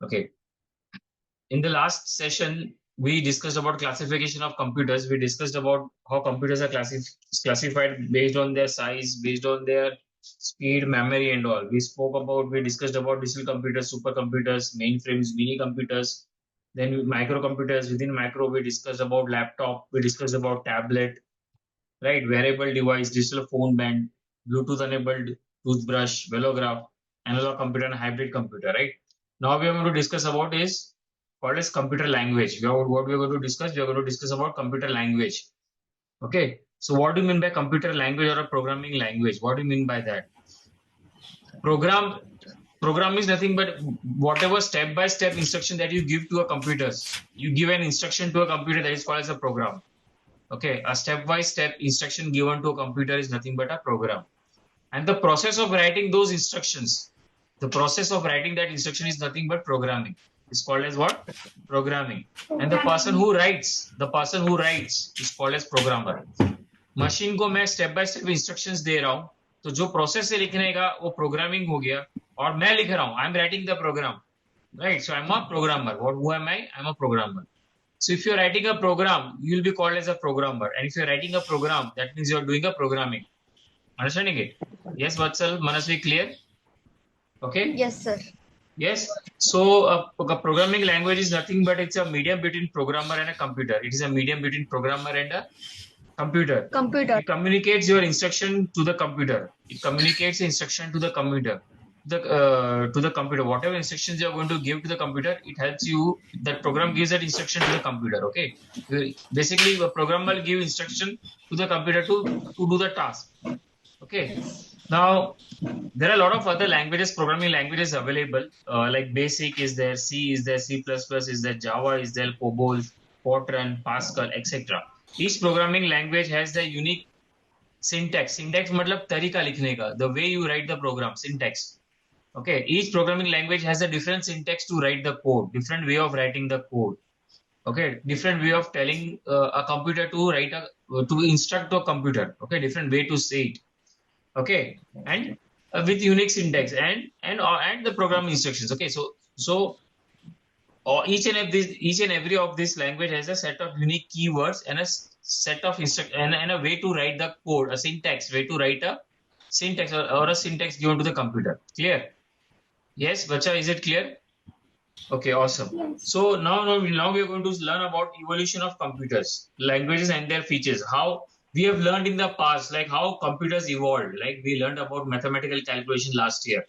Okay. In the last session, we discussed about classification of computers. We discussed about how computers are classified based on their size, based on their speed, memory, and all. We discussed about digital computers, supercomputers, mainframes, mini computers, then microcomputers. Within micro, we discussed about laptop, we discussed about tablet, right? Wearable device, digital phone band, Bluetooth enabled toothbrush, velograph, analog computer, and hybrid computer, right? Now we are going to discuss about is what is computer language. What we are going to discuss, we are going to discuss about computer language. Okay. So what do you mean by computer language or a programming language? What do you mean by that? Program is nothing but whatever step-by-step instruction that you give to a computer. You give an instruction to a computer, that is called as a program. Okay, a step-by-step instruction given to a computer is nothing but a program. And the process of writing those instructions, the process of writing that instruction is nothing but programming. It's called as what? Programming. And the person who writes is called as programmer. Machine को मैं step by step instructions दे रहा हूं, तो जो process है लिखने का वो प्रोग्रामिंग हो गया, और मैं लिख रहा हूं, I am writing the program, right? So I am a programmer. What who am I am a प्रोग्रामर. So if you're writing a program, you'll be called as a programmer. And if you're writing a program, that means you're doing a programming. Understanding it? Yes, Vatsal, Manasvi, clear? Okay? Yes, sir. Yes. So a programming language is nothing but it's a medium between programmer and a computer. It is a medium between programmer and a computer. It communicates your instruction to the computer. It communicates the instruction to the computer. To the computer, whatever instructions you are going to give to the computer, it helps you. That program gives that instruction to the computer. Okay, basically a program will give instruction to the computer to do the task. Okay, now there are a lot of other languages, programming languages available, like Basic is there, C is there, C++ is there, Java is there, COBOL, Fortran, Pascal, etc. Each programming language has the unique syntax. Syntax मतलब तरीका लिखने का, the way you write the program, syntax. Okay, each programming language has a different syntax to write the code, different way of writing the code. Okay, different way of telling a computer to write to instruct a computer. Okay, different way to say it. Okay, and with unique syntax and the program instructions. Okay, so each and every of this language has a set of unique keywords and a set of and a way to write the code, a syntax, way to write a syntax or a syntax given to the computer. Clear? Yes, Bacha, is it clear? Okay, awesome. Yes. So now we are going to learn about evolution of computers, languages and their features. How we have learned in the past, like how computers evolved. Like we learned about mathematical calculation last year,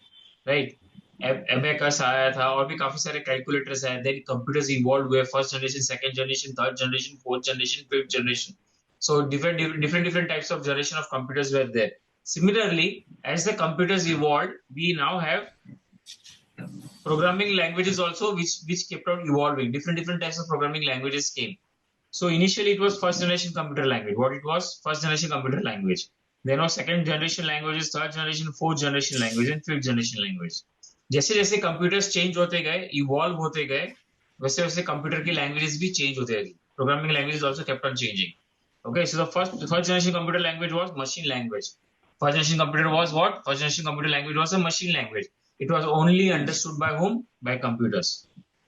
right? Abacus आया था और भी काफी सारे calculators आए. Then computers evolved where first generation, second generation, third generation, fourth generation, fifth generation. So different types of generation of computers were there. Similarly, as the computers evolved, we now have programming languages also which kept on evolving. Different types of programming languages came. So initially it was first generation computer language. What it was? First generation computer language. Then was second generation languages, third generation, fourth generation language, and fifth generation language. जैसे जैसे computers change होते गए, evolve होते गए, वैसे वैसे computer की languages भी चेंज होते गई. Programming languages also kept on changing. Okay, so the first generation computer language was machine language. First generation computer was what? First generation computer language was a machine language. It was only understood by whom? By computers.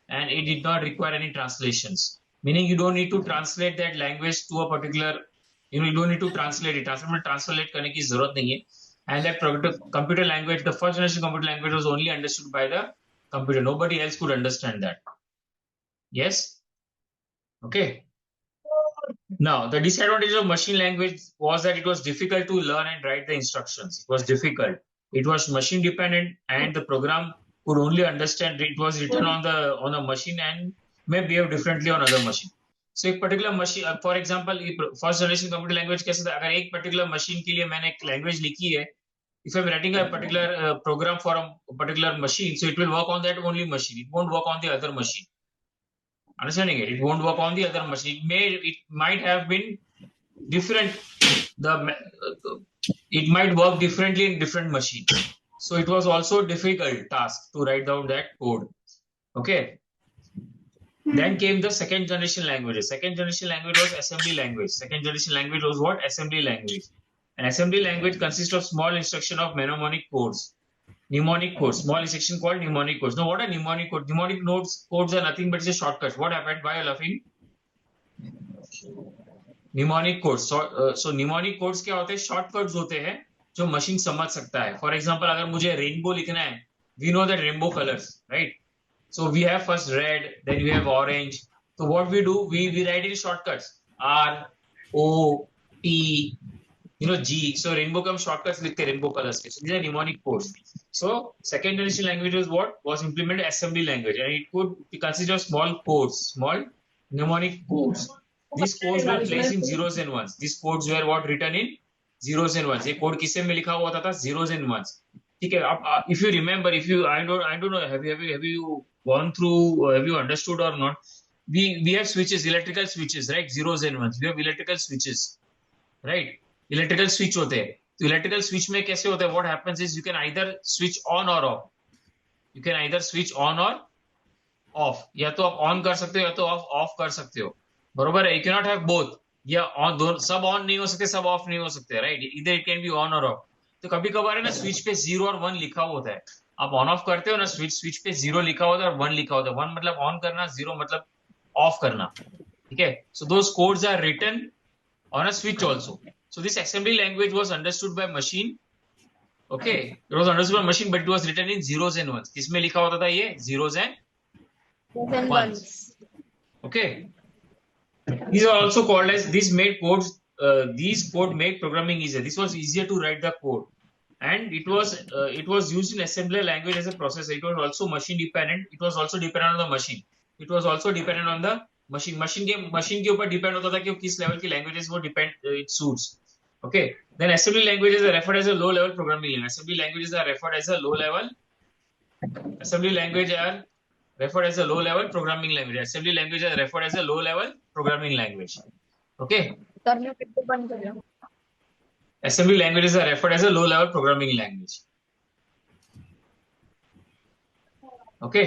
And it did not require any translations. Meaning you don't need to translate that language to a particular, you don't need to translate it. Translate करने की जरूरत नहीं है. And that computer language, the first generation computer language was only understood by the computer. Nobody else could understand that. Yes? Okay. Now, the disadvantage of machine language was that it was difficult to learn and write the instructions. It was difficult. It was machine dependent, and the program could only understand it was written on a machine and may behave differently on other machine. So एक particular machine, for example, first generation computer language कैसे था? अगर एक particular machine के लिए मैंने एक language लिखी है, if I'm writing a particular program for a particular machine, so it will work on that only machine. It won't work on the other machine. Understanding it? It won't work on the other machine. It might have been different. It might work differently in different machine. So it was also a difficult task to write down that code. Okay. Then came the second generation languages. Second generation language was assembly language. Second generation language was what? Assembly language. An assembly language consists of small instruction of mnemonic codes. Mnemonic codes, small section called mnemonic codes. Now, what are mnemonic codes? Mnemonic codes are nothing but it's a shortcut. What happened? Why are you laughing? Mnemonic codes. So mnemonic codes क्या होते हैं? Shortcuts होते हैं जो machine समझ सकता है. For example, अगर मुझे rainbow लिखना है, we know that rainbow colors, right? So we have first red, then we have orange. So what we do, we write in shortcuts. R, O, T, G. So rainbow का हम shortcuts लिखते हैं rainbow colors के. So these are mnemonic codes. So second generation language was what? Was implemented assembly language, and it could consist of small codes, small mnemonic codes. These codes were placed in zeros and ones. These codes were what written in zeros and ones. ये code किससे में लिखा हुआ था zeros and ones. ठीक है. अब if you remember, if you I don't know, have you gone through, have you understood or not? We have switches, electrical switches, right? Zeros and ones. We have electrical switches, right? Electrical switch होते हैं. तो electrical switch में कैसे होता है? What happens is you can either switch on or off. You can either switch on or off. या तो आप on कर सकते हो या तो off कर सकते हो. बरोबर है? You cannot have both. या on दोनों सब on नहीं हो सकते, सब off नहीं हो सकते, right? Either it can be on or off. तो कभी कभार है ना स्विच पे 0 और 1 लिखा होता है. आप ऑन ऑफ करते हो ना, स्विच पे 0 लिखा होता है और 1 लिखा होता है. 1 मतलब ऑन करना, 0 मतलब ऑफ करना. ठीक है. So those codes are written on a switch also. So this assembly language was understood by machine. Okay, it was understood by machine, but it was written in zeros and ones. किसमें लिखा होता था ये? Zeros and ones. Okay. These are also called as, these made codes. These code made programming easier. This was easier to write the code, and it was used in assembler language as a processor. It was also machine dependent. It was also dependent on the machine. It was also dependent on the machine. Machine के ऊपर depend होता था कि वो किस level की languages वो depend it suits. Okay, then assembly languages are referred as a low level programming language. Assembly languages are referred as a low level. Assembly language are referred as a low level programming language. Assembly language are referred as a low level programming language. Okay. Assembly languages are referred as a low level programming language. Okay.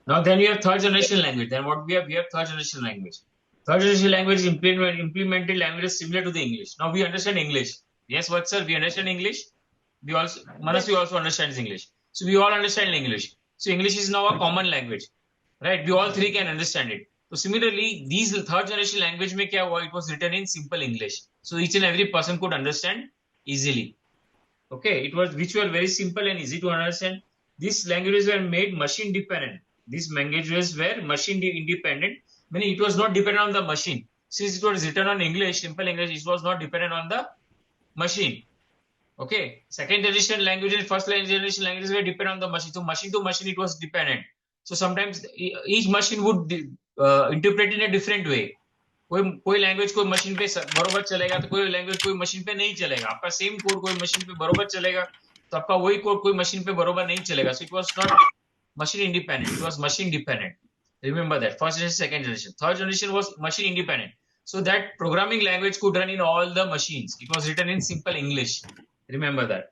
Now then we have third generation language. Then what we have third generation language. Third generation language implemented languages similar to the English. Now we understand English. Yes, what sir? We understand English. We also Manasvi also understands English. So we all understand English. So English is now a common language, right? We all three can understand it. So similarly, these third generation language में क्या हुआ? It was written in simple English. So each and every person could understand easily. Okay, which were very simple and easy to understand. These languages were made machine dependent. These languages were machine independent. Meaning it was not dependent on the machine. Since it was written on English, simple English, it was not dependent on the machine. Okay. Second generation language and first generation languages were dependent on the machine. So machine to machine, it was dependent. So sometimes each machine would interpret in a different way. कोई language कोई machine पे बरोबर चलेगा तो कोई language कोई machine पे नहीं चलेगा. आपका सेम कोड कोई मशीन पे बरोबर चलेगा तो आपका वही कोड कोई मशीन पे बरोबर नहीं चलेगा. So it was not machine independent. It was machine dependent. Remember that. First generation, second generation. Third generation was machine independent. So that programming language could run in all the machines. It was written in simple English. Remember that.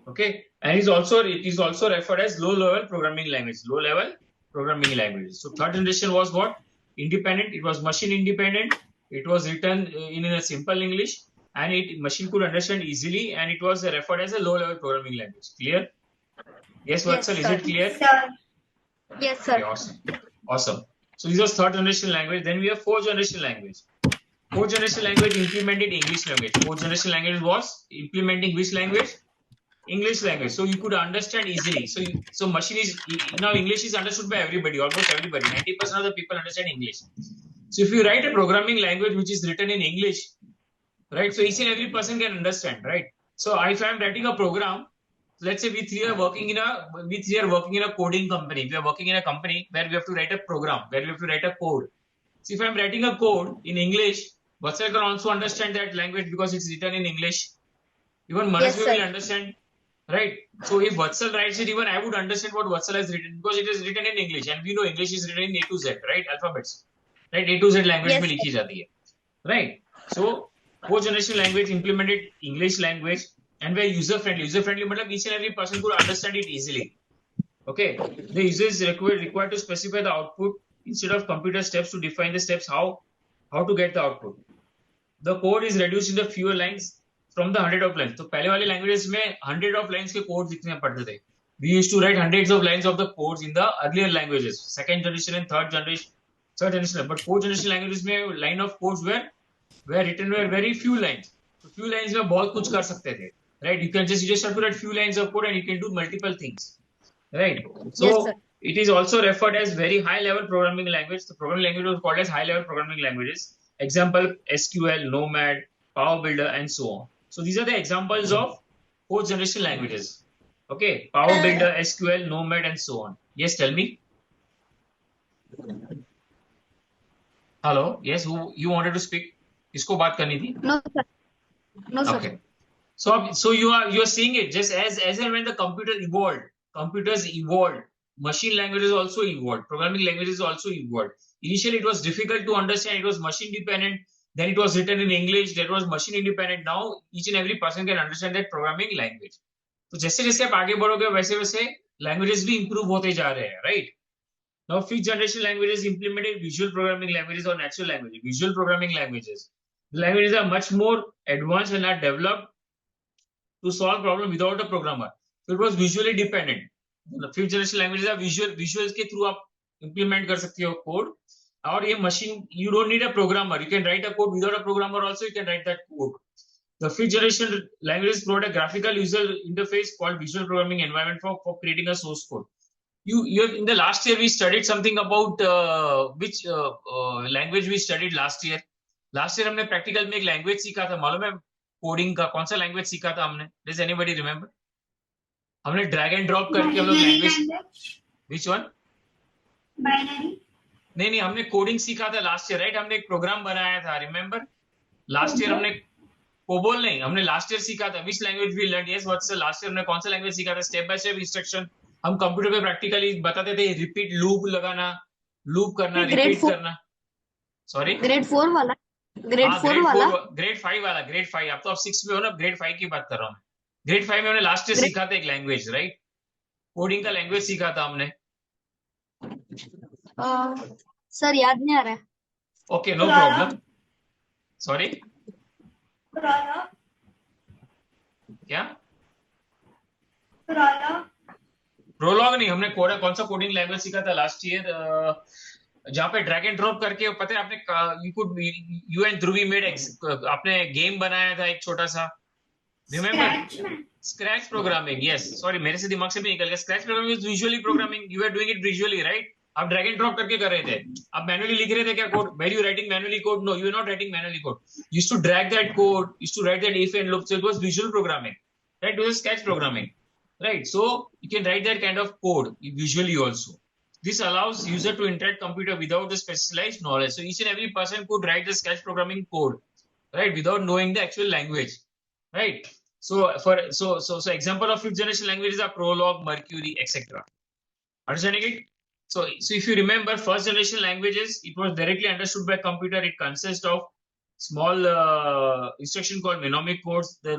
Okay. And it is also referred as low level programming language. Low level programming language. So third generation was what? Independent. It was machine independent. It was written in a simple English, and machine could understand easily, and it was referred as a low level programming language. Clear? Yes, Vatsal, is it clear? Sir. Yes, sir. Okay, awesome. So this was third generation language. Then we have fourth generation language. Fourth generation language implemented English language. Fourth generation language was implementing which language? English language. So you could understand easily. So machine is now English is understood by everybody, almost everybody. 90% of the people understand English. So if you write a programming language which is written in English, right? So each and every person can understand, right? So if I am writing a program, let's say we three are working in a coding company. We are working in a company where we have to write a program, where we have to write a code. So if I am writing a code in English, Vatsal can also understand that language because it's written in English. Even Manasvi will understand, right? So if Vatsal writes it, even I would understand what Vatsal has written because it is written in English, and we know English is written in A to Z, right? Alphabets, right? A to Z language में लिखी जाती है, right? So fourth generation language implemented English language. And very user friendly. User friendly means each and every person could understand it easily. Okay. The user is required to specify the output instead of computer steps to define the steps how to get the output. The code is reduced into fewer lines. from the 100 of lines. तो पहले वाली languages में 100 of lines के codes लिखने पड़ते थे. We used to write hundreds of lines of the codes in the earlier languages, second generation and third generation. But fourth generation languages में line of codes were written were very few lines. So few lines में बहुत कुछ कर सकते थे, right? You just have to write few lines of code and you can do multiple things, right? So Yes, it is also referred as very high level programming language. The programming language was called as high level programming languages. Example: SQL, Nomad, Power Builder, and so on. So these are the examples of fourth generation languages. Okay, Power Builder, SQL, Nomad, and so on. Yes, tell me. Hello. Yes, who you wanted to speak? किसको बात करनी थी? No, sir. No, sir. Okay. So you are seeing it just as and when the computer evolved, computers evolved, machine languages also evolved, programming languages also evolved. Initially, it was difficult to understand. It was machine dependent. Then it was written in English. That was machine independent. Now each and every person can understand that programming language. तो जैसे जैसे आप आगे बढ़ोगे वैसे वैसे languages भी improve होते जा रहे हैं, right? Now, fifth generation languages implemented visual programming languages or natural languages. Visual programming languages. The languages are much more advanced and are developed to solve problem without a programmer. So it was visually dependent. The fifth generation languages are visuals के through आप implement कर सकते हो code. और ये machine, you don't need a programmer. You can write a code without a programmer also. You can write that code. The fifth generation languages provide a graphical user interface called visual programming environment for creating a source code. You in the last year we studied something about which language we studied last year. Last year हमने practical में एक language सीखा था, मालूम है coding का कौन सा लैंग्वेज सीखा था हमने? Does anybody remember? हमने ड्रैग एंड ड्रॉप करके हम लोग लैंग्वेज, which one? Binary. नहीं हमने कोडिंग सीखा था लास्ट ईयर, राइट? हमने एक प्रोग्राम बनाया था, रिमेंबर? लास्ट ईयर हमने कोबोल नहीं, हमने लास्ट ईयर सीखा था. Which language we learn? Yes, what's the last year हमने कौन सा लैंग्वेज सीखा था? स्टेप बाय स्टेप इंस्ट्रक्शन हम कंप्यूटर पे प्रैक्टिकली बताते थे. रिपीट, लूप लगाना, लूप करना, रिपीट करना. सॉरी, ग्रेड 4 वाला, ग्रेड 4 वाला, ग्रेड 5 वाला, ग्रेड 5. आप तो आप 6 में हो ना, ग्रेड 5 की बात कर रहा हूँ. ग्रेड 5 में हमने लास्ट ईयर सीखा था एक लैंग्वेज, राइट? कोडिंग का लैंग्वेज सीखा था हमने. सर याद नहीं आ रहा है. Okay, no problem. सॉरी, क्या? प्रोलॉग नहीं, हमने कौन सा कोडिंग लैंग्वेज सीखा था लास्ट ईयर जहाँ पे ड्रैग एंड ड्रॉप करके, पता है आपने, यू एंड ध्रुवी मेड, आपने गेम बनाया था एक छोटा सा, remember? Scratch programming. Yes, sorry मेरे से दिमाग से भी निकल गया. Scratch programming is visually programming. You are doing it visually, right? आप ड्रैग एंड ड्रॉप करके कर रहे थे. आप मैनुअली लिख रहे थे क्या code? Were you writing manually code? No, you are not writing manually code. Used to drag that code, used to write that if and loop. So it was visual programming, right? It was sketch programming, right? So you can write that kind of code visually also. This allows user to interact computer without the specialized knowledge. So each and every person could write the sketch programming code, right, without knowing the actual language, right? So example of fifth generation languages are Prolog, Mercury, etc. Understanding it? So if you remember first generation languages, it was directly understood by computer. It consists of small instruction called mnemonic codes. The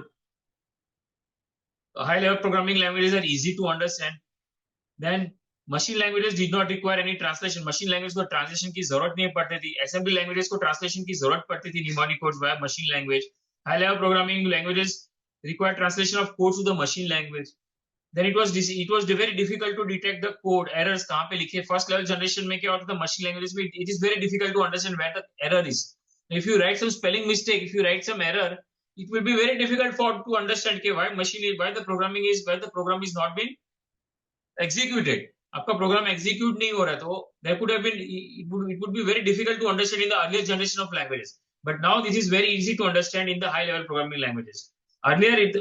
high level programming languages are easy to understand. Then machine languages did not require any translation. Machine language को translation की जरूरत नहीं पड़ती थी. Assembly languages को translation की जरूरत पड़ती थी. Mnemonic codes via machine language. High level programming languages require translation of codes to the machine language. Then it was very difficult to detect the code errors कहाँ पे लिखे. First level generation में क्या होता था? Machine languages में it is very difficult to understand where the error is. If you write some spelling mistake, if you write some error, it will be very difficult to understand why the program is not being executed. आपका program execute नहीं हो रहा, तो there could have been, it would be very difficult to understand in the earlier generation of languages. But now this is very easy to understand in the high level programming languages. Earlier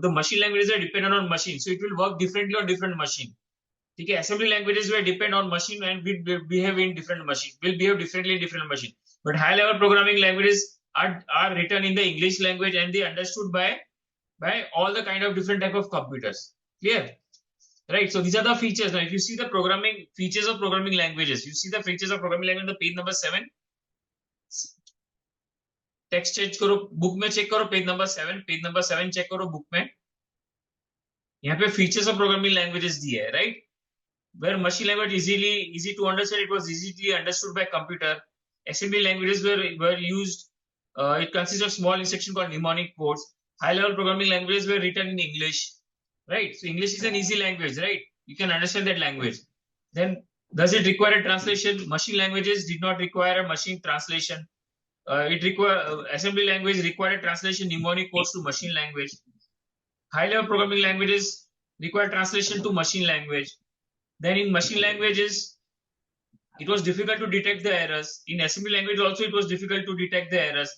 the machine languages are dependent on machine, so it will work differently on different machine. ठीक है? Assembly languages will depend on machine and will behave in different machine, will behave differently in different machine. But high level programming languages are written in the English language and they understood by all the kind of different type of computers. Clear? Right? So these are the features. Now if you see the programming features of programming languages, you see the features of programming language on the page number 7. Text change करो, book में check करो, page number 7, page number 7 check करो book में. यहाँ पे features of programming languages दिए है, right? Where machine language easy to understand, it was easily understood by computer. Assembly languages were used. It consists of small instruction called mnemonic codes. high level programming languages were written in English, right? So English is an easy language, right? You can understand that language. Then does it require a translation? Machine languages did not require a machine translation. It require assembly language required translation mnemonic codes to machine language. High level programming languages require translation to machine language. Then in machine languages, it was difficult to detect the errors. In assembly language also, it was difficult to detect the errors.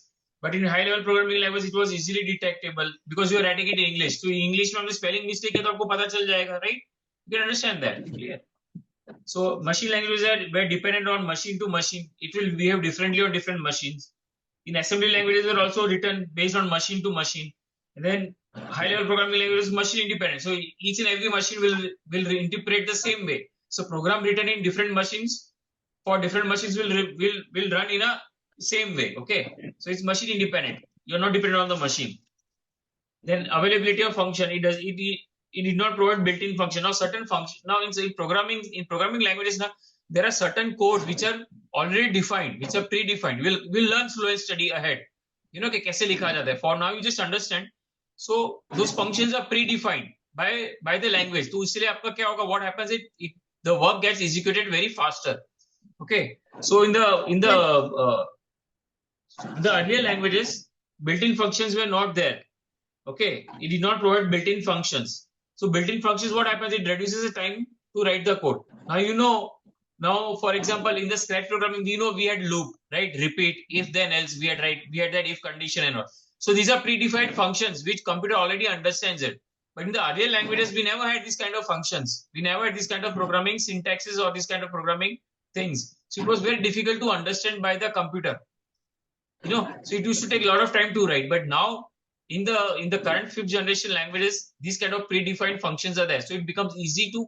But in high level programming language, it was easily detectable because you are writing it in English. So in English, में spelling mistake है तो आपको पता चल जाएगा, right? You can understand that. Clear? So machine languages are very dependent on machine to machine. It will behave differently on different machines. In assembly languages were also written based on machine to machine. And then high level programming languages machine independent. So each and every machine will interpret the same way. So program written in different machines for different machines will run in a same way. Okay. So it's machine independent. You're not dependent on the machine. Then availability of function. It did not provide built-in function. Now certain function. Now in programming languages now there are certain codes which are already defined, which are predefined. We'll learn slow and study ahead. You know कि कैसे लिखा जाता है. For now you just understand. So those functions are predefined by the language. तो इसलिए आपका क्या होगा? What happens? The work gets executed very faster. Okay. So in the earlier languages, built-in functions were not there. Okay, it did not provide built-in functions. So built-in functions, what happens? It reduces the time to write the code. Now for example, in the Scratch programming, we had loop, right? Repeat, if then else, we had that if condition and all. So these are predefined functions which computer already understands it. But in the earlier languages, we never had these kind of functions. We never had this kind of programming syntaxes or this kind of programming things. So it was very difficult to understand by the computer. So it used to take a lot of time to write. But now in the current fifth generation languages, these kind of predefined functions are there. So it becomes easy to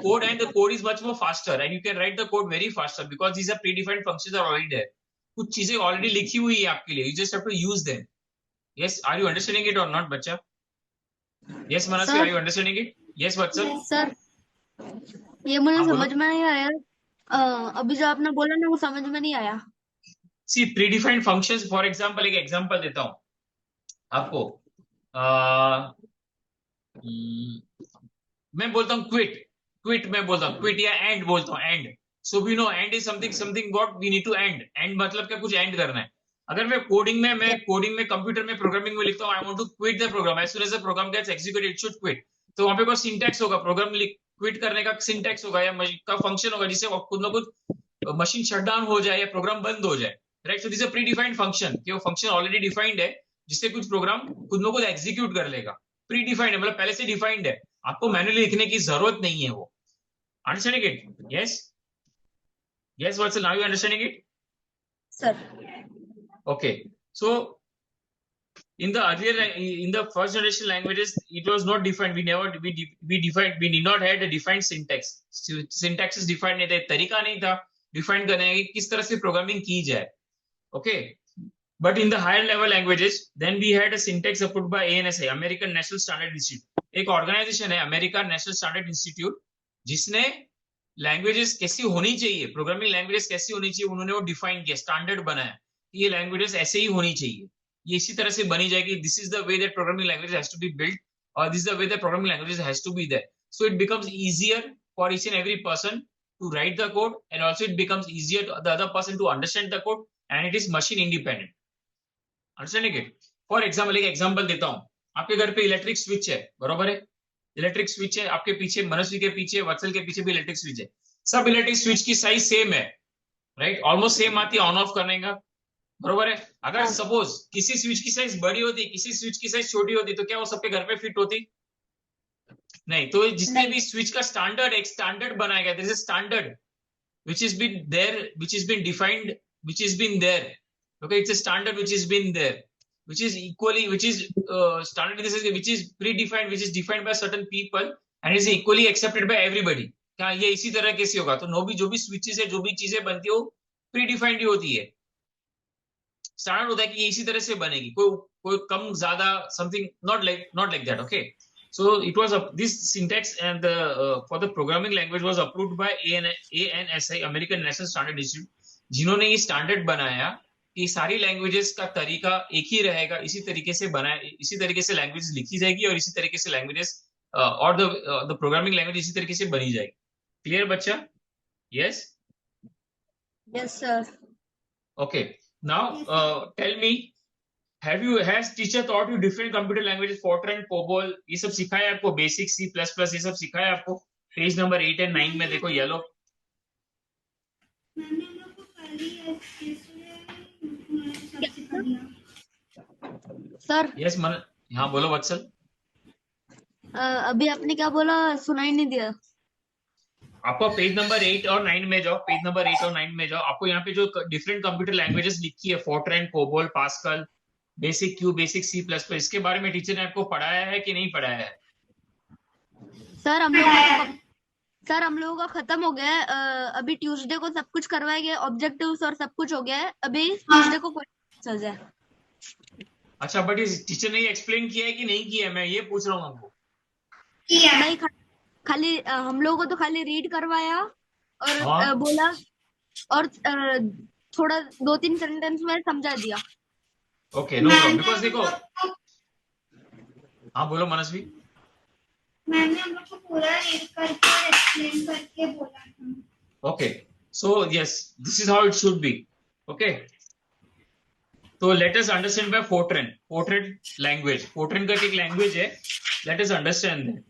code, and the code is much more faster, and you can write the code very faster because these are predefined functions are already there. कुछ चीजें already लिखी हुई है आपके लिए. You just have to use them. Yes, are you understanding it or not, बच्चा? Yes, Manasi, are you understanding it? Yes, बच्चा. Yes, sir. ये मुझे समझ में नहीं आया. अभी जो आपने बोला ना वो समझ में नहीं आया. See, predefined functions, for example, एक example देता हूँ आपको. मैं बोलता हूँ क्विट मैं बोलता हूँ क्विट या एंड बोलता हूँ and. So we know and is something what we need to and मतलब क्या कुछ एंड करना है. अगर मैं कोडिंग में कंप्यूटर में प्रोग्रामिंग में लिखता हूँ I want to quit the program as soon as the program gets executed it should quit. तो वहां पे कोई सिंटैक्स होगा, प्रोग्राम क्विट करने का सिंटैक्स होगा या का फंक्शन होगा जिससे खुद न खुद मशीन शटडाउन हो जाए या प्रोग्राम बंद हो जाए, right? So this a pre defined function कि वो फंक्शन ऑलरेडी डिफाइंड है जिससे कुछ प्रोग्राम खुद न खुद एग्जीक्यूट कर लेगा. प्री डिफाइंड है मतलब पहले से डिफाइंड है, आपको मैन्युअली लिखने की जरूरत नहीं है वो. Understanding it? yes Vatsal, now you understanding it? Sir. Okay, so in the first generation languages it was not defined. We did not had a defined syntax. Syntax is defined नहीं था, तरीका नहीं था डिफाइन करने की किस तरह से प्रोग्रामिंग की जाए. Okay, but in the higher level languages then we had a syntax approved by ANSI, American National Standard Institute. एक ऑर्गेनाइजेशन है अमेरिका नेशनल स्टैंडर्ड इंस्टीट्यूट जिसने लैंग्वेजेस कैसी होनी चाहिए, प्रोग्रामिंग लैंग्वेजेस कैसी होनी चाहिए उन्होंने वो डिफाइन किया, स्टैंडर्ड बनाया. ये लैंग्वेजेस ऐसे ही होनी चाहिए, ये इसी तरह से बनी जाएगी. This is the way that programming language has to be built और this is the way that programming language has to be there. So it becomes easier for each and every person to write the code and also it becomes easier the other person to understand the code and it is machine independent. Understanding it? For example एक example देता हूँ. आपके घर पे electric switch है, बरोबर है? Electric switch है आपके पीछे, मनस्वी के पीछे, वत्सल के पीछे भी इलेक्ट्रिक स्विच है. सब इलेक्ट्रिक स्विच की साइज सेम है, राइट? ऑलमोस्ट सेम आती है ऑन ऑफ करने का, बरोबर है? अगर सपोज किसी स्विच की साइज बड़ी होती, किसी स्विच की साइज छोटी होती तो क्या वो सबके घर पे फिट होती? नहीं. तो जिसने भी स्विच का स्टैंडर्ड एक स्टैंडर्ड बनाया गया, this is standard which has been there, which has been defined, which has been there. Okay, it's a standard which has been there, which is standard, this is which is predefined, which is defined by certain people and is equally accepted by everybody. क्या ये इसी तरह कैसे होगा? तो जो भी switches है, जो भी चीजें बनती है वो प्रीडिफाइंड ही होती है. स्टैंडर्ड होता है कि ये इसी तरह से बनेगी, कोई कम ज्यादा something not like that. Okay, so it was this syntax and for the programming language was approved by ANSI, American National Standard Institute, जिन्होंने ये स्टैंडर्ड बनाया कि सारी लैंग्वेजेस का तरीका एक ही रहेगा, इसी तरीके से बनाए, इसी तरीके से लैंग्वेजेस लिखी जाएगी और इसी तरीके से लैंग्वेजेस और द प्रोग्रामिंग लैंग्वेज इसी तरीके से बनी जाएगी। क्लियर बच्चा? Yes? Yes sir. Okay, now tell me, has teacher taught you different computer languages, Fortran, COBOL, ये सब सिखाया है आपको? बेसिक C++ ये सब सिखाया है आपको? पेज नंबर 8 एंड 9 में देखो येलो। मैंने हम लोग को खाली सब सिखा दिया सर यस मन, हाँ बोलो वत्सल। अभी आपने क्या बोला, सुनाई नहीं दिया। आपको पेज नंबर 8 और 9 में जाओ, पेज नंबर 8 और 9 में जाओ, आपको यहाँ पे जो डिफरेंट कंप्यूटर लैंग्वेजेस लिखी है, Fortran, COBOL, pascal, basic Q, basic C++, इसके बारे में टीचर ने आपको पढ़ाया है कि नहीं पढ़ाया है? सर हम लोगों का सर हम लोगों का खत्म हो गया है। अभी ट्यूसडे को सब कुछ करवाया गया, ऑब्जेक्टिव्स और सब कुछ हो गया है। अभी ट्यूसडे को क्वेश्चन है। अच्छा, बट इस टीचर ने एक्सप्लेन किया है कि नहीं किया है, मैं ये पूछ रहा हूँ आपको। नहीं, खाली हम लोगों को तो खाली रीड करवाया और हाँ? बोला और थोड़ा 2-3 सेंटेंस में समझा दिया। ओके, नो प्रॉब्लम, बिकॉज देखो, हाँ बोलो मनस्वी। मैंने हम लोग को पूरा रीड करके और एक्सप्लेन करके बोला था। Okay, so yes, this is how it should be. Okay, तो let us understand by FORTRAN. FORTRAN language, FORTRAN का एक लैंग्वेज है, let us understand that.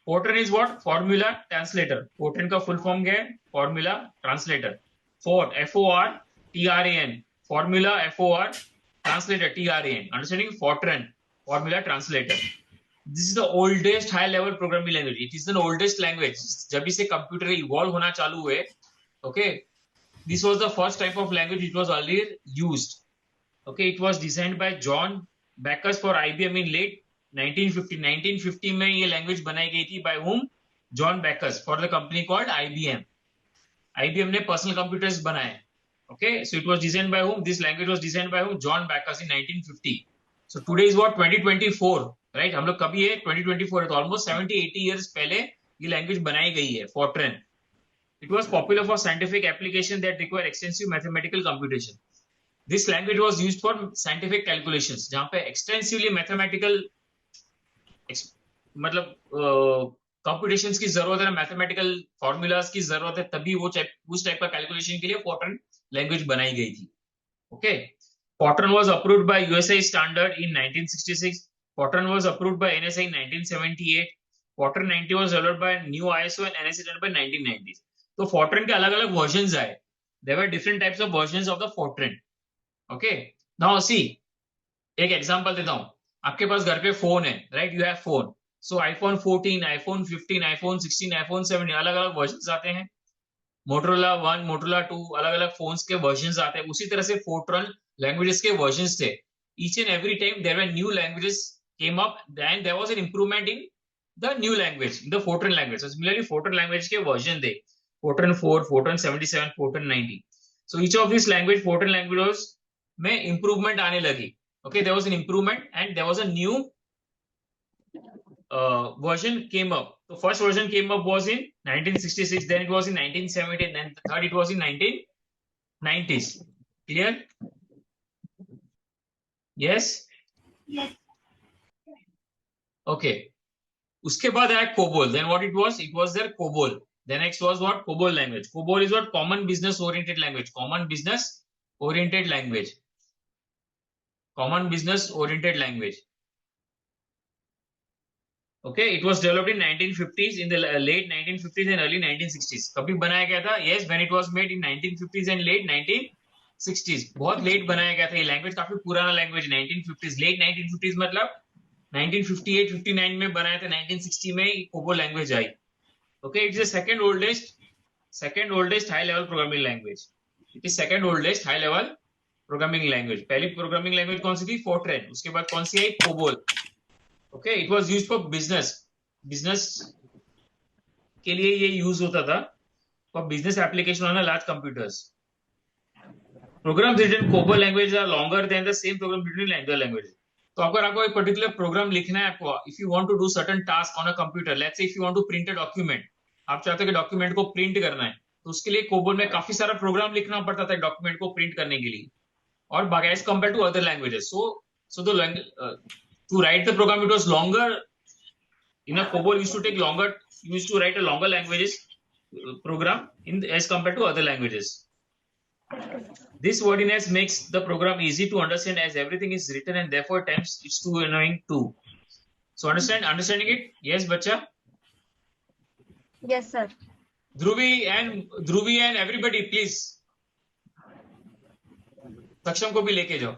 FORTRAN is what? Formula translator. FORTRAN का फुल फॉर्म क्या है? Formula translator. Fort, FORTRAN, formula FOR, translator TRAN, understanding? FORTRAN, formula translator. This is the oldest high level programming language, it is the oldest language. जब से computer evolve होना चालू हुए, okay, this was the first type of language it was earlier used. Okay, it was designed by John Backus for IBM in late 1950. 1950 में ये language बनाई गई थी by whom? John Backus for the company called IBM. IBM ने personal computers बनाए। Okay, so it was designed by whom? This language was designed by whom? John Backus in 1950. So today is what? 2024, right? हम लोग कभी है? 2024 है, तो almost 70-80 years पहले ये लैंग्वेज बनाई गई है, Fortran. It was popular for scientific application that require extensive mathematical computation. This language was used for scientific calculations, जहां पे extensively mathematical मतलब computations की जरूरत है, मैथमेटिकल फॉर्मूलाज की जरूरत है, तभी वो उस टाइप का कैलकुलेशन के लिए फोर्ट्रन लैंग्वेज बनाई गई थी। Okay, Fortran was approved by USA standard in 1966, Fortran was approved by NSA in 1978, Fortran 90 was developed by new ISO and NSA standard by 1990। तो फोर्ट्रन के अलग-अलग वर्जन्स आए, there were different types of versions of the Fortran. Okay, now see, एक example देता हूं। आपके पास घर पे फोन है, right? You have phone, so iPhone 14, iPhone 15, iPhone 16, iPhone 7, अलग अलग वर्जन आते हैं। मोटरोला 1, मोटरोला 2, अलग अलग फोन्स के वर्जन आते हैं। उसी तरह से फोर्ट्रन लैंग्वेजेस के वर्जन थे। Each and every time there were new languages came up and there was an improvement in the new language, in the Fortran language. So similarly Fortran language के version थे, Fortran 4, Fortran 77, Fortran 90। So each of this language, Fortran language में improvement आने लगी। Okay, there was an improvement and there was a new version came up. The first version came up was in 1966, then it was in 1970, then the third it was in 1990s. Clear? Yes? Yes. Okay. उसके बाद आया COBOL. Then what it was? It was their COBOL. The next was what? COBOL language. COBOL is what? Common business oriented language. Common business oriented language. Common business oriented language. Okay, it was developed in 1950s, in the late 1950s and early 1960s. कभी बनाया गया था? Yes, when it was made in 1950s and late 1960s. बहुत late बनाया गया था ये language, काफी पुराना लैंग्वेज। 1950s, लेट 1950s मतलब 1958-59 में बनाया था, 1960 में कोबोल लैंग्वेज आई। Okay, it is the second oldest high level programming language. It is second oldest high level programming language. पहली प्रोग्रामिंग लैंग्वेज कौन सी थी? फोर्ट्रैन। उसके बाद कौन सी आई? COBOL. Okay, it was used for business के लिए ये यूज होता था, for business application on large computers. Programs written in COBOL language are longer than the same program written in other languages. तो अगर आपको एक पर्टिकुलर प्रोग्राम लिखना है, आपको if you want to do certain task on a computer, let's say if you want to print a document, आप चाहते हो कि डॉक्यूमेंट को प्रिंट करना है, तो उसके लिए कोबोल में काफी सारा प्रोग्राम लिखना पड़ता था डॉक्यूमेंट को प्रिंट करने के लिए। or as compared to other languages. So the to write the program, it was longer. In a COBOL, used to take longer. Used to write a longer languages program as compared to other languages. This wordiness makes the program easy to understand as everything is written, and therefore times it's too annoying too. So understanding it? Yes, bacha. Yes, sir. Dhruvi and everybody, please. Saksham को भी लेके जाओ.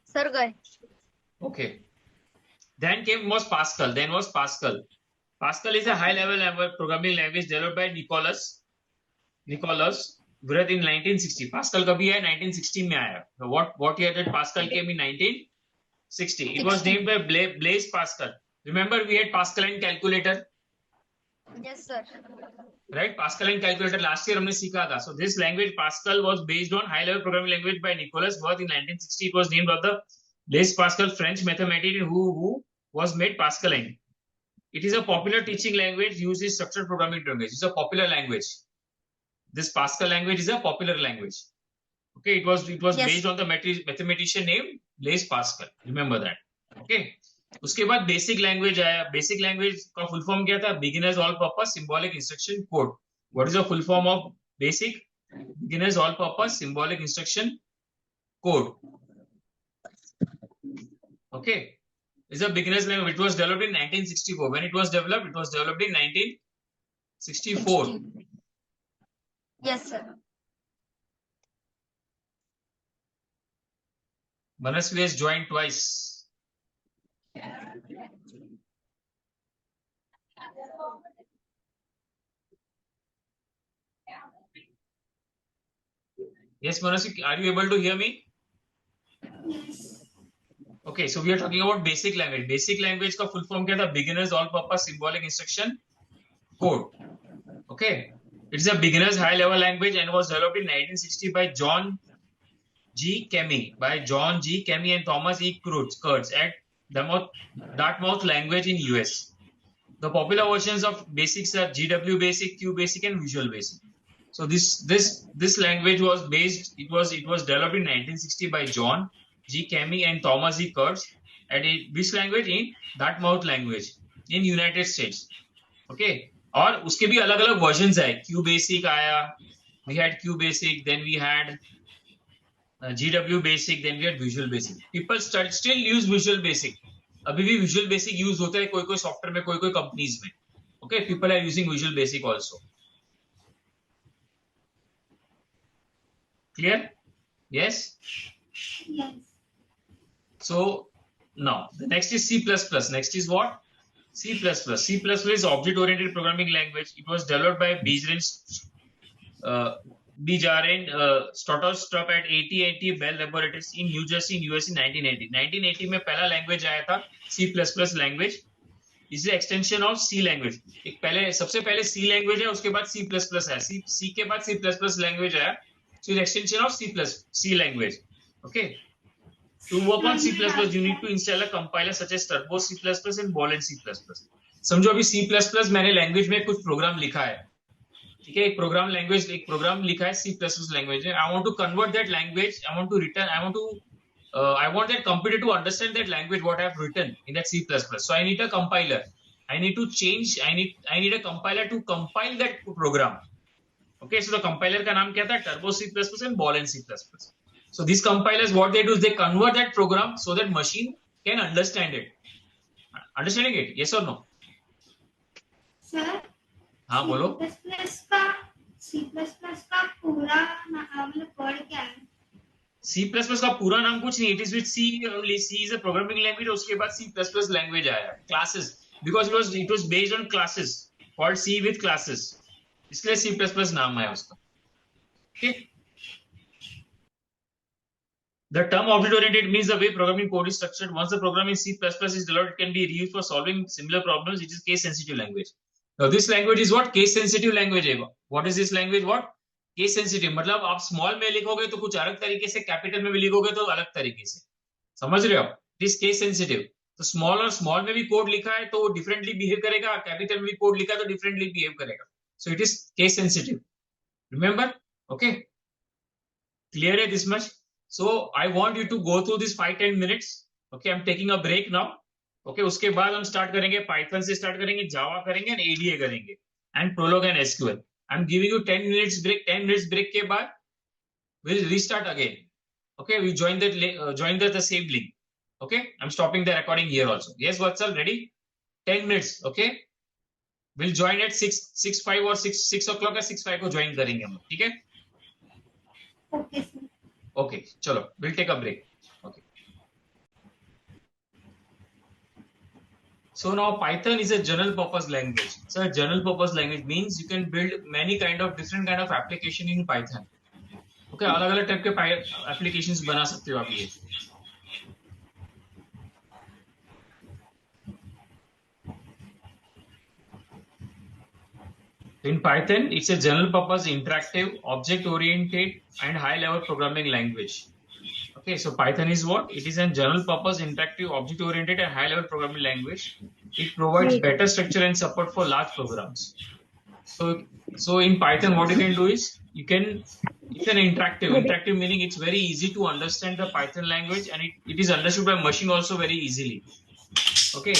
Sir, गए. Okay. Then was Pascal. Pascal is a high-level programming language developed by Nicholas Wirth in 1960. Pascal कभी है 1960 में आया. So what year did Pascal came in 1960? It was named by Blaise Pascal. Remember we had Pascal and calculator. Yes, sir. Right, Pascal and calculator last year हमने सीखा था. So this language Pascal was based on high-level programming language by Nicholas Wirth in 1960. It was named after Blaise Pascal, French mathematician who was made Pascaline. It is a popular teaching language used in structured programming language. It's a popular language. This Pascal language is a popular language. Okay, it was yes. Based on the mathematician named Blaise Pascal. Remember that. Okay. उसके बाद basic language आया. Basic language का full form क्या था? Beginners all purpose symbolic instruction code. What is the full form of basic? Beginners all purpose symbolic instruction code. Okay, it's a beginner's language. It was developed in 1964. When it was developed in 1964. Yes, sir. Manasvi has joined twice. Yes, Manasvi, are you able to hear me? Yes. Okay, so we are talking about basic language. Basic language का full form क्या था? Beginners all purpose symbolic instruction code. Okay, it's a beginners high level language and was developed in 1960 by John G. Kemi and Thomas E. Kurtz at Dartmouth Language in US. The popular versions of basics are GW Basic, Q Basic, and Visual Basic. So this language was based. It was developed in 1960 by John G. Kemi and Thomas E. Kurtz at which language? In Dartmouth Language in United States. Okay. और उसके भी अलग अलग versions है. Q Basic आया. We had Q Basic. Then we had GW Basic. Then we had Visual Basic. People still use Visual Basic. अभी भी Visual Basic use होता है कोई सॉफ्टवेयर में, कोई कंपनीज में. Okay, people are using Visual Basic also. Clear? Yes. Yes. So now the next is C++. Next is what? C++. C++ is object-oriented programming language. It was developed by Bjaren Stotterstrup at AT&T Bell Laboratories in New Jersey, in US in 1980. 1980 में पहला language आया था C++ language. Is the extension of C language. सबसे पहले C language है, उसके बाद C++ है. C के बाद C++ language आया. So it's extension of C language. Okay. To work on C++, you need to install a compiler such as Turbo C++ and Boolean C++. समझो अभी C++ मैंने लैंग्वेज में कुछ प्रोग्राम लिखा है. ठीक है, एक प्रोग्राम लिखा है C++ लैंग्वेज में. I want to convert that language. I want that computer to understand that language what I have written in that C++. So I need a compiler. I need a compiler to compile that program. Okay, so the compiler का नाम क्या था? Turbo C++ and Boolean C++. So these compilers, what they do is they convert that program so that machine can understand it. Understanding it? Yes or no? Sir. हाँ बोलो. C++ का पूरा मतलब code क्या है? C++ का पूरा नाम कुछ नहीं. It is with C only. C is a programming language. उसके बाद C++ language आया. Classes, because it was based on classes called C with classes. इसलिए C++ नाम आया उसका. Okay. The term object-oriented means the way programming code is structured. Once the program in C++ is developed, it can be reused for solving similar problems. It is case-sensitive language. Now, this language is what? Case-sensitive language है. What is this language? What? Case-sensitive. मतलब आप small में लिखोगे तो कुछ अलग तरीके से, capital में भी लिखोगे तो अलग तरीके से. समझ रहे हो आप? It is case-sensitive. तो small में भी कोड लिखा है तो वो differently behave करेगा. Capital में भी कोड लिखा है तो differently behave करेगा. So it is case-sensitive. Remember? Okay. Clear है this much? So I want you to go through this 5-10 minutes. Okay, I'm taking a break now. Okay, उसके बाद हम स्टार्ट करेंगे पाइथन से, स्टार्ट करेंगे जावा करेंगे and ADA करेंगे and Prolog and SQL. I am giving you 10 minutes break. 10 minutes break के बाद we'll restart again. Okay, we join the same link. Okay, I'm stopping the recording here also. Yes, Vatsal, ready? 10 minutes. Okay, we'll join at 6:05 or 6 o'clock या 6:05 को join करेंगे हम, ठीक है? Okay, sir. Okay, चलो, we'll take a break. Okay. So now Python is a general purpose language. So a general purpose language means you can build many different kind of application in Python. Okay, अलग-अलग type के applications बना सकते हो आप ये. In Python, it's a general purpose, interactive, object oriented and high level programming language. Okay, so Python is what? It is a general purpose, interactive, object oriented and high level programming language. It provides better structure and support for large programs. So in Python, what you can do is it's an interactive meaning it's very easy to understand the Python language, and it is understood by machine also very easily. Okay,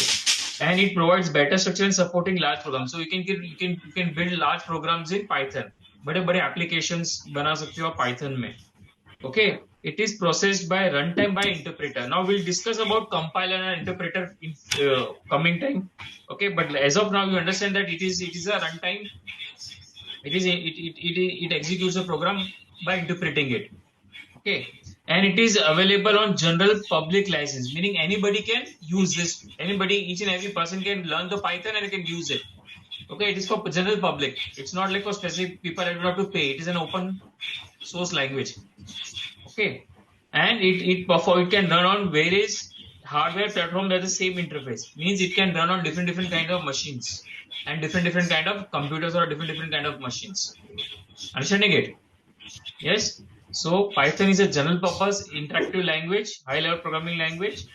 and it provides better structure and supporting large programs. So you can build large programs in Python. बड़े applications बना सकते हो Python में. Okay, it is processed by runtime by interpreter. Now we'll discuss about compiler and interpreter in coming time. Okay, but as of now you understand that it is a runtime. It executes a program by interpreting it. Okay, and it is available on general public license, meaning anybody can use this. Each and every person can learn the Python and can use it. Okay, it is for general public. It's not like for specific people that will have to pay. It is an open source language. Okay, and it can run on various hardware platforms that the same interface. Means it can run on different kind of machines and different kind of computers or different kind of machines. Understanding it? Yes. So Python is a general purpose interactive language, high level programming language.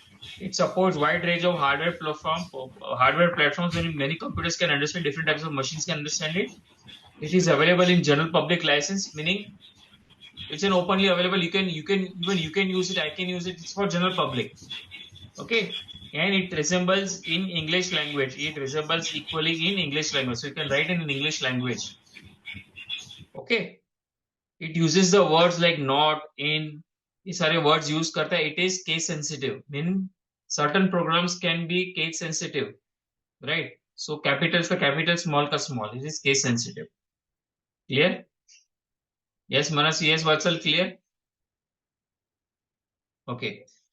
It supports wide range of hardware platforms, and many computers can understand, different types of machines can understand it. It is available in general public license, meaning it's an openly available. You can use it. I can use it. It's for general public. Okay, and it resembles in English language. It resembles equally in English language. So you can write in an English language. Okay. It uses the words like not, in, ये सारे words use करता है. It is case sensitive. Meaning certain programs can be case sensitive, right? So capitals का capital, small का small. It is case sensitive. Clear? Yes, Manas. Yes, Vatsal. Clear? Okay.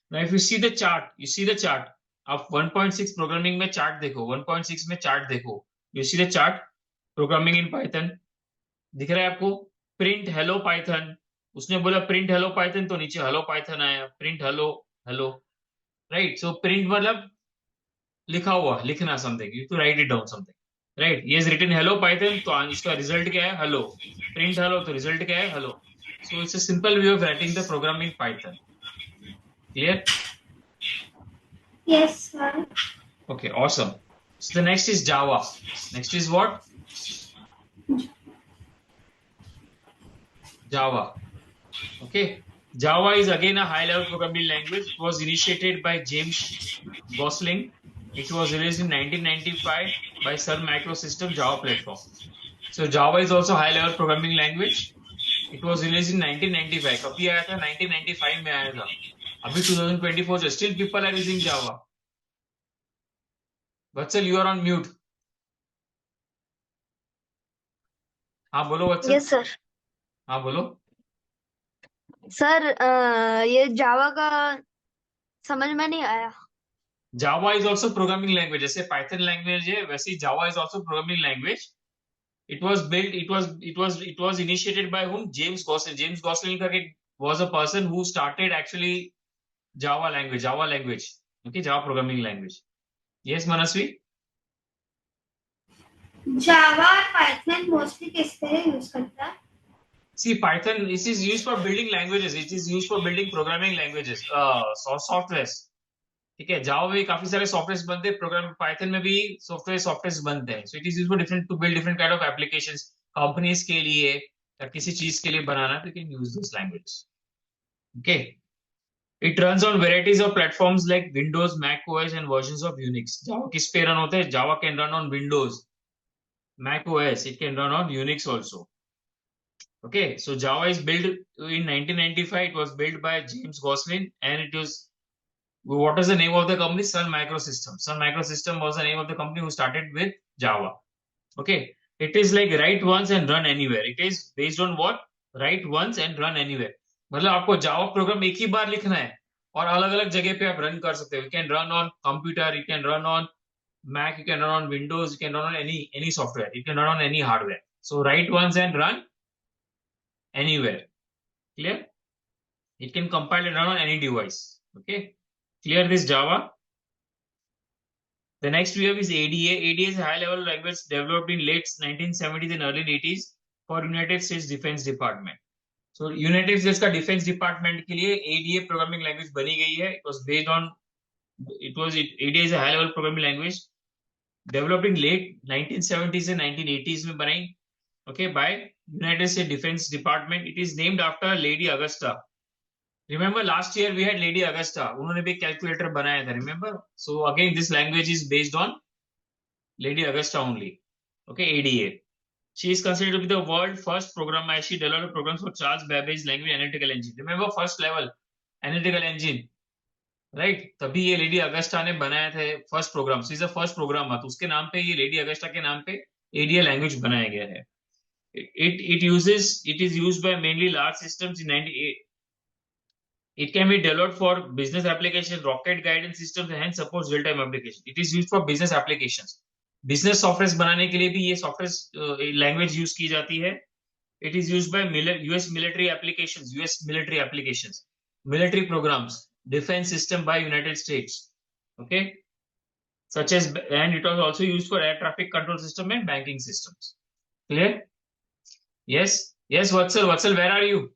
Now if you see the chart, आप 1.6 programming में chart देखो. 1.6 में chart देखो. You see the chart? Programming in Python. दिख रहा है आपको? Print hello Python. उसने बोला प्रिंट हेलो पाइथन, तो नीचे हेलो पाइथन आया. Print hello hello, right? So print मतलब लिखा हुआ, लिखना something, you to write it down something, right? ये इज रिटन हेलो पाइथन, तो इसका रिजल्ट क्या है? हेलो. प्रिंट हेलो, तो रिजल्ट क्या है? Hello. So it's a simple way of writing the program in Python. Clear? Yes, sir. Okay, awesome. So the next is Java. Next is what? Java. Okay, Java is again a high-level programming language. It was initiated by James Gosling. It was released in 1995 by Sun Microsystems Java platform. So Java is also high-level programming language. It was released in 1995. कभी आया था? 1995 में आया था. अभी 2024 से still people are using Java. Vatsal, you are on mute. हाँ बोलो वत्सल. Yes sir. हाँ बोलो. सर ये जावा का समझ में नहीं आया. Java is also programming language. जैसे Python language है, वैसे ही Java is also programming language. It was initiated by whom? James Gosling. James Gosling was a person who started actually Java language. Okay, Java programming language. Yes, Manasvi? Java और Python mostly किस तरह use करता है? See, Python, this is used for building languages. It is used for building programming languages, softwares. ठीक है, जावा में काफी सारे सॉफ्टवेयर्स बनते हैं, प्रोग्राम पाइथन में भी सॉफ्टवेयर्स बनते हैं. So it is used for to build different kind of applications, companies के लिए या किसी चीज के लिए बनाना, तो you can use this language. Okay. It runs on varieties of platforms like Windows, Mac OS, and versions of Unix. Java किस पे run होता है? Java can run on Windows, Mac OS. It can run on Unix also. Okay, so Java is built in 1995. It was built by James Gosling, and it was, what is the name of the company? Sun Microsystems. Sun Microsystems was the name of the company who started with Java. Okay, it is like write once and run anywhere. It is based on what? Write once and run anywhere. मतलब आपको Java program एक ही बार लिखना है और अलग अलग जगह पे आप रन कर सकते हो. You can run on computer, you can run on Mac, you can run on Windows, you can run on any software, you can run on any hardware. So write once and run anywhere. Clear? It can compile and run on any device. Okay, clear this Java. The next we have is ADA. ADA is a high-level language developed in late 1970s and early 80s for United States Defense Department. So United States का Defense Department के लिए ADA programming language बनी गई है. ADA is a high-level programming language developed in late 1970s and 1980s में बनाई. Okay, by United States Defense Department. It is named after Lady Augusta. Remember last year we had Lady Augusta. उन्होंने भी calculator बनाया था. Remember? So again this language is based on Lady Augusta only. Okay, ADA. She is considered to be the world's first programmer as she developed programs for Charles Babbage's language analytical engine. Remember first level analytical engine, right? तभी ये Lady Augusta ने बनाया था first program. She is the first programmer. तो उसके नाम पे ये Lady Augusta के नाम पे ADA language बनाया गया है. It is used by mainly large systems in 98. It can be developed for business applications, rocket guidance systems, and hence supports real-time applications. It is used for business applications. Business software बनाने के लिए भी ये software language use की जाती है. It is used by US military applications, military programs, defense system by United States. Okay, and it was also used for air traffic control system and banking systems. Clear? Yes. Vatsal, where are you?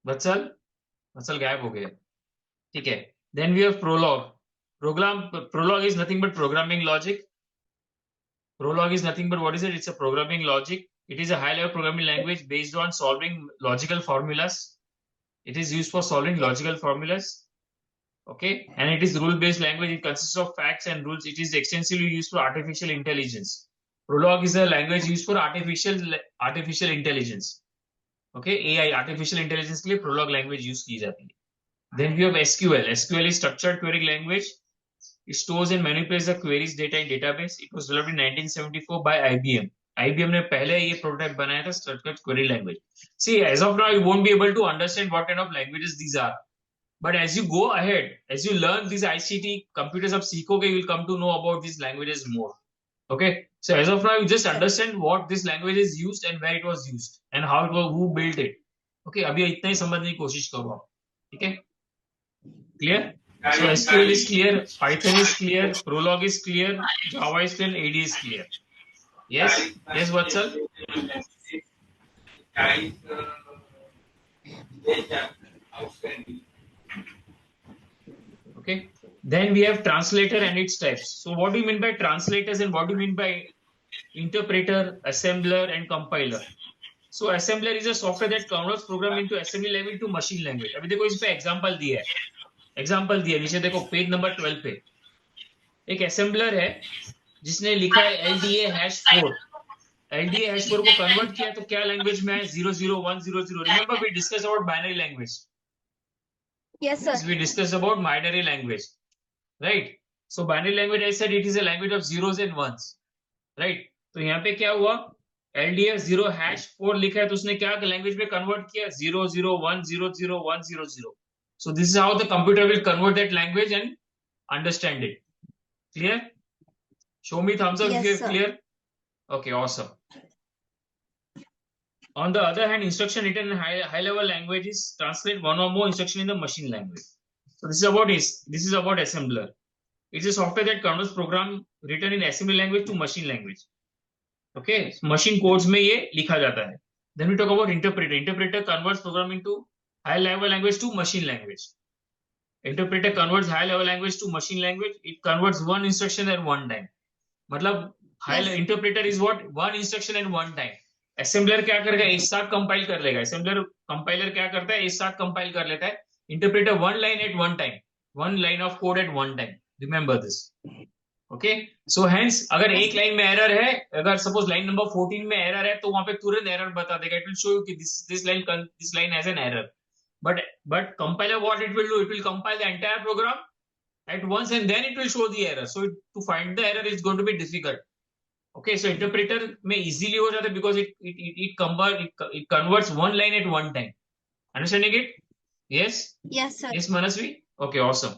Vatsal गायब हो गया. ठीक है. Then we have Prolog. Prolog is nothing but programming logic. Prolog is nothing but what is it? It's a programming logic. It is a high-level programming language based on solving logical formulas. It is used for solving logical formulas. Okay, and it is rule-based language. It consists of facts and rules. It is extensively used for artificial intelligence. Prolog is a language used for artificial intelligence. Okay, AI, artificial intelligence के लिए Prolog language use की जाती है. Then we have SQL. SQL is structured query language. It stores and manipulates the queries data in database. It was developed in 1974 by IBM. IBM ने पहले ये prototype बनाया था structured query language. See, as of now, you won't be able to understand what kind of languages these are. But as you go ahead, as you learn these ICT computers अब सीखोगे, you will come to know about these languages more. Okay, so as of now, you just understand what this language is used and where it was used and how it was, who built it. Okay, अभी इतना ही समझने की कोशिश करो आप. ठीक है? Clear? So SQL is clear, Python is clear, Prolog is clear, Java is clear, AD is clear. Yes, Vatsal? Okay. Then we have translator and its types. So what do you mean by translators and what do you mean by interpreter, assembler, and compiler? So assembler is a software that converts program into assembly level to machine language. अभी देखो इस पे example दिया है. नीचे देखो page number 12 पे एक assembler है जिसने लिखा है LDA#4. LDA#4 को कन्वर्ट किया तो क्या लैंग्वेज में है? 00100. Remember we discussed about binary language. Yes, sir. We discussed about binary language, right? So binary language, I said it is a language of zeros and ones, right? तो यहाँ पे क्या हुआ? LDA0#4 लिखा है तो उसने क्या लैंग्वेज में कन्वर्ट किया? 001000100. So this is how the computer will convert that language and understand it. Clear? Show me thumbs up if you are clear. Okay, awesome. On the other hand, instruction written in high-level languages translate one or more instruction in the machine language. So this is about assembler. It is a software that converts program written in assembly language to machine language. Okay, machine codes में ये लिखा जाता है. Then we talk about interpreter. Interpreter converts program into high-level language to machine language. Interpreter converts high-level language to machine language. It converts one instruction at one time. मतलब interpreter is what? One instruction at one time. Assembler क्या करेगा, एक साथ compile कर लेगा। Compiler क्या करता है, एक साथ कंपाइल कर लेता है। Interpreter one line at one time, one line of code at one time, remember this. Okay, so hence अगर एक लाइन में एरर है, अगर सपोज लाइन नंबर 14 में एरर है, तो वहां पे तुरंत एरर बता देगा, इट विल शो यू कि this line has an error. But compiler what it will do, it will compile the entire program at once and then it will show the error. So to find the error is going to be difficult. Okay, so interpreter में easily हो जाता है because it converts one line at one time. Understanding it? Yes. Yes, sir. Yes, Manasvi. Okay, awesome.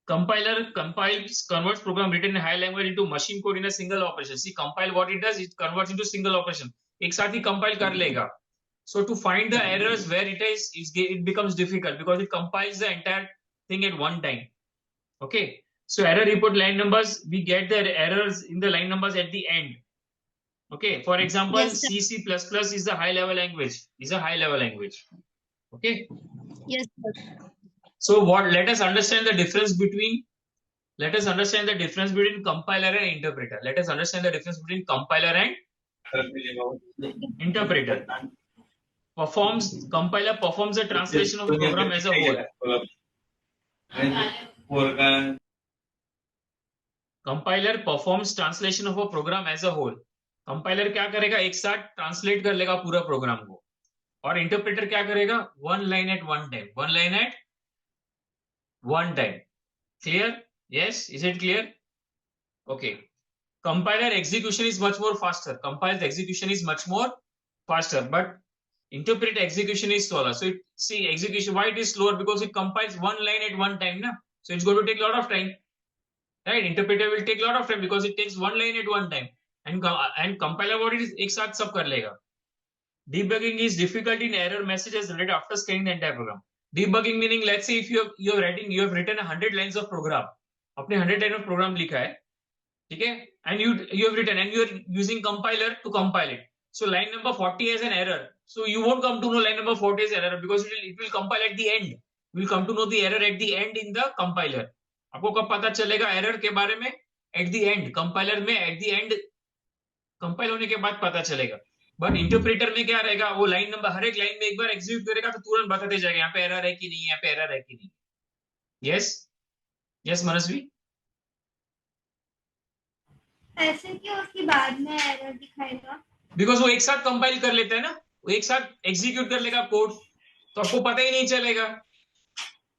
Compiler converts program written in high language into machine code in a single operation. See, compile what it does, it converts into single operation. एक साथ ही compile कर लेगा. So to find the errors where it becomes difficult because it compiles the entire thing at one time. Okay, so error report line numbers, we get the errors in the line numbers at the end. Okay, for example, Yes, sir. C++ is a high level language, okay. Yes, sir. So let us understand the difference between compiler and interpreter. Let us understand the difference between compiler and interpreter. Compiler performs the translation of program as a whole. Compiler performs translation of a program as a whole. Compiler क्या करेगा, एक साथ translate कर लेगा पूरा programme को। और interpreter क्या करेगा, one line at one time. Clear? Yes, is it clear? Okay, compiler execution is much more faster, compiler execution is much more faster, but interpreter execution is slower. So execution, why it is slower? Because it compiles one line at one time, na? So it's going to take a lot of time. Right, interpreter will take a lot of time because it takes one line at one time, and compiler what it is एक साथ सब कर लेगा। Debugging is difficult in error messages read after scanning the entire program. Debugging meaning, let's say if you have written 100 lines of program, अपने 100 line of program लिखा है, ठीक है, and you have written and you are using compiler to compile it. So line number 40 has an error. So you won't come to know line number 40 is error because it will compile at the end. You will come to know the error at the end in the compiler. आपको कब पता चलेगा error के बारे में? At the end, compiler में at the end compile होने के बाद पता चलेगा। बट इंटरप्रेटर में क्या रहेगा, वो लाइन नंबर हर एक लाइन में एक बार एग्जीक्यूट करेगा तो तुरंत बताते जाएगा यहाँ पे एरर है कि नहीं, यहाँ पे एरर है कि नहीं। यस, यस मनस्वी। ऐसे क्यों उसकी बाद में एरर दिखाएगा? बिकॉज वो एक साथ कंपाइल कर लेता है ना, वो एक साथ एग्जीक्यूट कर लेगा कोड, तो आपको पता ही नहीं चलेगा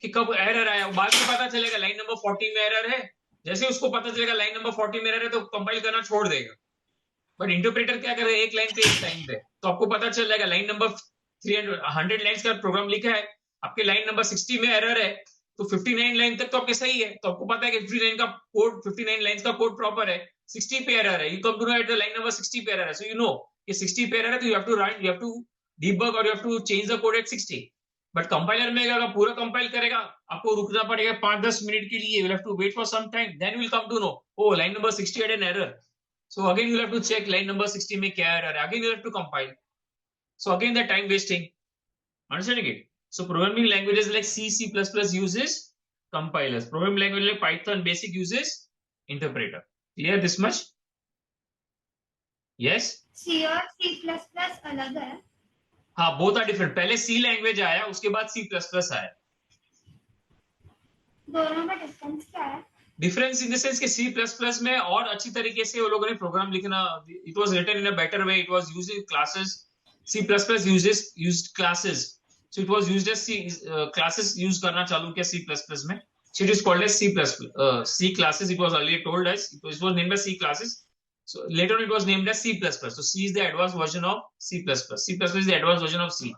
कि कब एरर आया। बाद में पता चलेगा लाइन नंबर 40 में एरर है, जैसे उसको पता चलेगा लाइन नंबर 40 में एरर है तो कंपाइल करना छोड़ देगा। बट इंटरप्रेटर क्या करेगा, एक लाइन पे एक टाइम पे, तो आपको पता चल जाएगा लाइन नंबर 100 लाइन्स का प्रोग्राम लिखा है, आपके लाइन नंबर 60 में एरर है, तो 59 लाइन तक तो आपके सही है, तो आपको पता है कि 59 लाइन्स का कोड प्रॉपर है। 60 पे एरर है, you come to know at the line number 60 पे एरर है, सो यू नो कि 60 पे एरर है, तो यू हैव टू डीबग और you have to change the code at 60। But compiler में अगर पूरा कंपाइल करेगा, आपको रुकना पड़ेगा 5-10 मिनट के लिए, you'll have to wait for some time, then you will come to know, oh line number 60 had an error, so again you'll have to check line number 60 में क्या error है, again you have to compile, so again the time wasting. Understanding it? So programming languages like C++ uses compilers, programming language like Python basic uses interpreter. Clear this much? Yes? C और C++ अलग है? हाँ, both are different. पहले C language आया, उसके बाद C++ आया। दोनों में डिफरेंस क्या है? डिफरेंस इन द सेंस कि C++ में और अच्छी तरीके से वो लोगों ने प्रोग्राम लिखना, it was written in a better way, it was using classes. C++ used classes, so it was used as classes use करना चालू किया C++ में, so it is called as C classes. It was earlier told as it was named as C classes, so later on it was named as C++. So C is the advanced version of C++. C++ is the advanced version of C.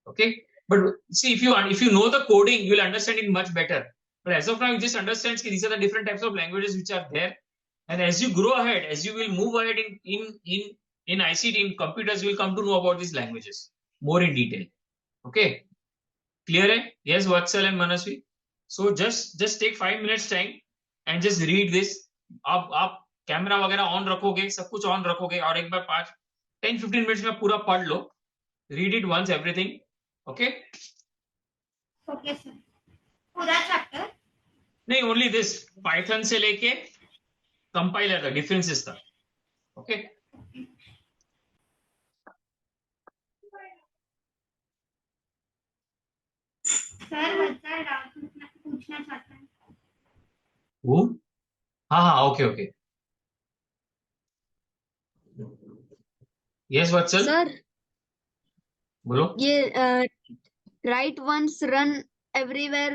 Okay, but see, if you know the coding, you will understand it much better. But as of now, you just understand that these are the different types of languages which are there. And as you grow ahead, as you will move ahead in ICT, in computers, you will come to know about these languages more in detail. Okay, clear hai? Yes, Vatsal and Manasvi. So just take 5 minutes time and just read this. आप camera वगैरह on रखोगे, सब कुछ on रखोगे और एक बार 10-15 minutes में पूरा पढ़ लो. Read it once, everything. Okay? Okay, sir. पूरा चैप्टर? नहीं, only this. Python से लेके कंपाइलर तक, डिफरेंसेस तक. Okay? सर बच्चा डाउट पूछना चाहता है। वो हाँ हाँ ओके ओके यस वत्सल सर बोलो ये राइट वंस रन एवरीवेयर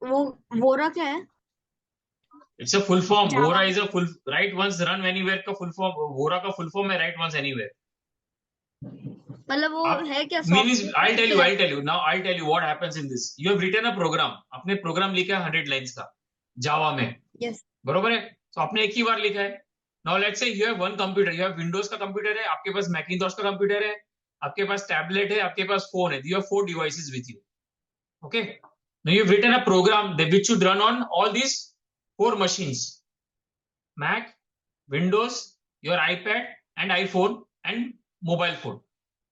वो वोरा क्या है it's a full form Java वोरा में? Is a full write once run anywhere का फुल फॉर्म वोरा का फुल फॉर्म है राइट वंस एनीवेयर मतलब वो आप है क्या मीनिंग सॉफ्टवेयर के I'll tell you now I'll tell you what happens in this you have written a program आपने प्रोग्राम लिखा है 100 लाइंस का जावा में यस बरोबर है तो आपने एक ही बार लिखा है now let's say you have one computer you have Windows का कंप्यूटर है आपके पास मैकिंटॉश का कंप्यूटर है आपके पास टैबलेट है आपके पास फोन है you have 4 devices with you okay now you've written a program that which should run on all these 4 machines Mac Windows your iPad and iPhone and mobile phone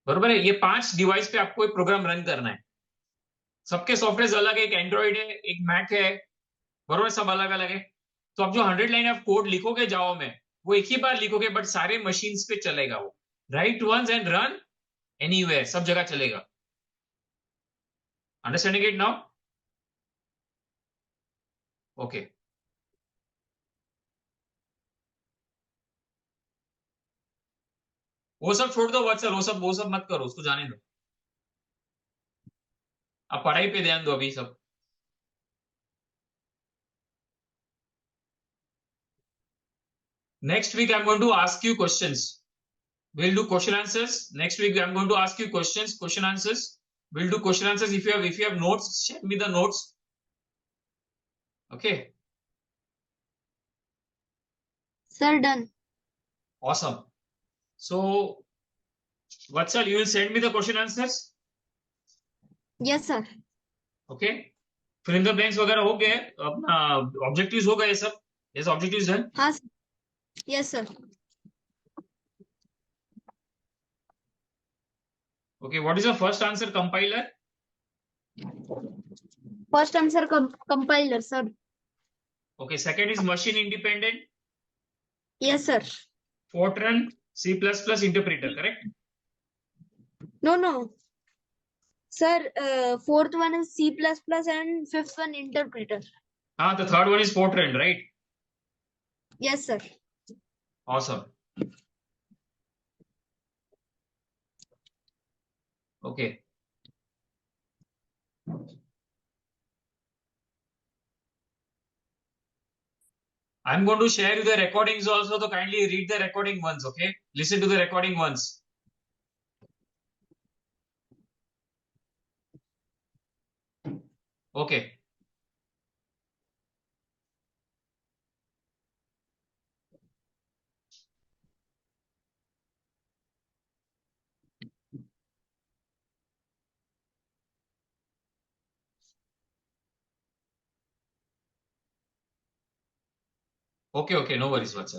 बरोबर है ये 5 device पे आपको एक program run करना है सबके software अलग है एक एंड्रॉइड है एक मैक है बरोबर सब अलग अलग है तो आप जो 100 लाइन ऑफ कोड लिखोगे जावा में वो एक ही बार लिखोगे बट सारे मशीन्स पे चलेगा वो write once and run anywhere सब जगह चलेगा अंडरस्टैंडिंग इट नाउ ओके वो सब छोड़ दो वत्सल वो सब मत करो उसको जाने दो अब पढ़ाई पे ध्यान दो अभी सब next week I am going to ask you questions we'll do question answers next week I'm going to ask you questions question answers we'll do question answers if you have notes send me the notes okay sir done awesome so Vatsal you will send me the question answers yes sir okay fill in the blanks वगैरह हो गए अपना objectives हो गए सब yes objectives done हाँ yes sir okay what is the first answer compiler first answer compiler sir okay second is machine independent yes sir Fortran C++ interpreter correct no no sir fourth one is C plus plus and fifth one interpreter ah the third one is Fortran right yes sir awesome okay I'm going to share you the recordings also, so kindly read the recording once, okay? Listen to the recording once. Okay. Okay, no worries, Vatsal. Okay